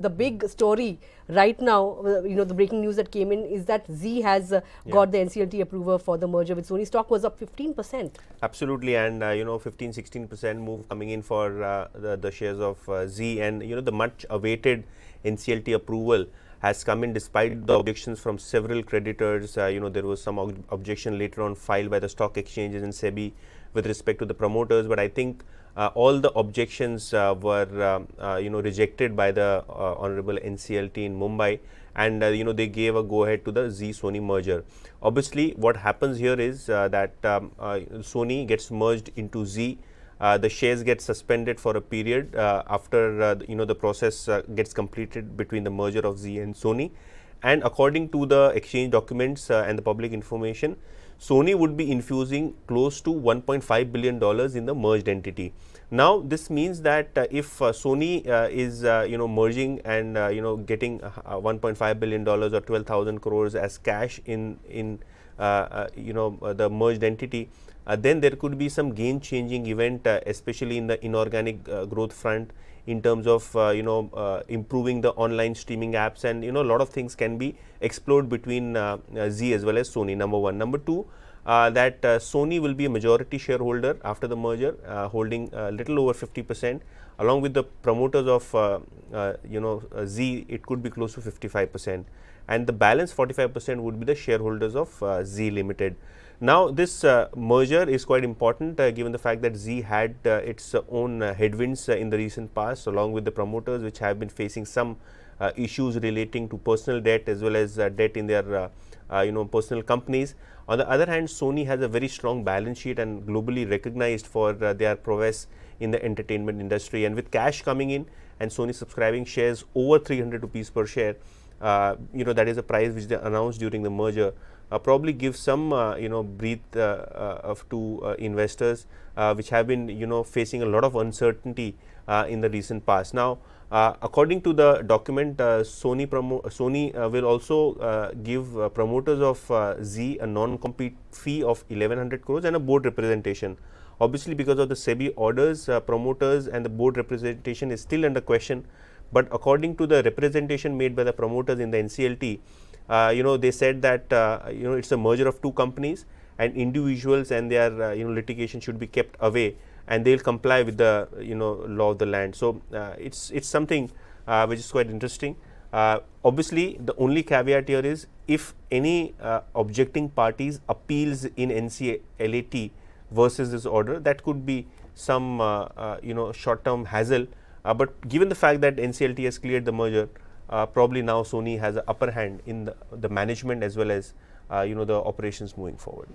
the big story right now, the breaking news that came in is that Zee has got the NCLT approval for the merger with Sony. Stock was up 15%. Absolutely, and 15-16% move coming in for the shares of Zee, and the much awaited NCLT approval has come in despite the objections from several creditors. There was some objection later on filed by the stock exchanges and SEBI with respect to the promoters, but I think all the objections were rejected by the Honorable NCLT in Mumbai, and they gave a go ahead to the Zee-Sony merger. Obviously, what happens here is that Sony gets merged into Zee. The shares get suspended for a period after the process gets completed between the merger of Zee and Sony. And according to the exchange documents and the public information, Sony would be infusing close to $1.5 billion in the merged entity. Now, this means that if Sony is merging and getting $1.5 billion or 12,000 crores as cash in the merged entity, then there could be some game-changing event, especially in the inorganic growth front, in terms of improving the online streaming apps, and a lot of things can be explored between Zee as well as Sony. Number one. Number two, that Sony will be a majority shareholder after the merger, holding a little over 50%, along with the promoters of Zee. It could be close to 55%, and the balance 45% would be the shareholders of Zee Limited. Now, this merger is quite important given the fact that Zee had its own headwinds in the recent past, along with the promoters, which have been facing some issues relating to personal debt as well as debt in their personal companies. On the other hand, Sony has a very strong balance sheet and globally recognized for their prowess in the entertainment industry, and with cash coming in and Sony subscribing shares over 300 rupees per share, that is a price which they announced during the merger, probably gives some breath to investors which have been facing a lot of uncertainty in the recent past. Now, according to the document, Sony will also give promoters of Zee a non-compete fee of 1100 crores and a board representation. Obviously, because of the SEBI orders, promoters and the board representation is still under question, but according to the representation made by the promoters in the NCLT, they said that it's a merger of two companies, and individuals and their litigation should be kept away, and they will comply with the law of the land. So it's something which is quite interesting. Obviously, the only caveat here is if any objecting parties appeals in NCLT versus this order, that could be some short-term hassle. But given the fact that NCLT has cleared the merger, probably now Sony has an upper hand in the management as well as the operations moving forward.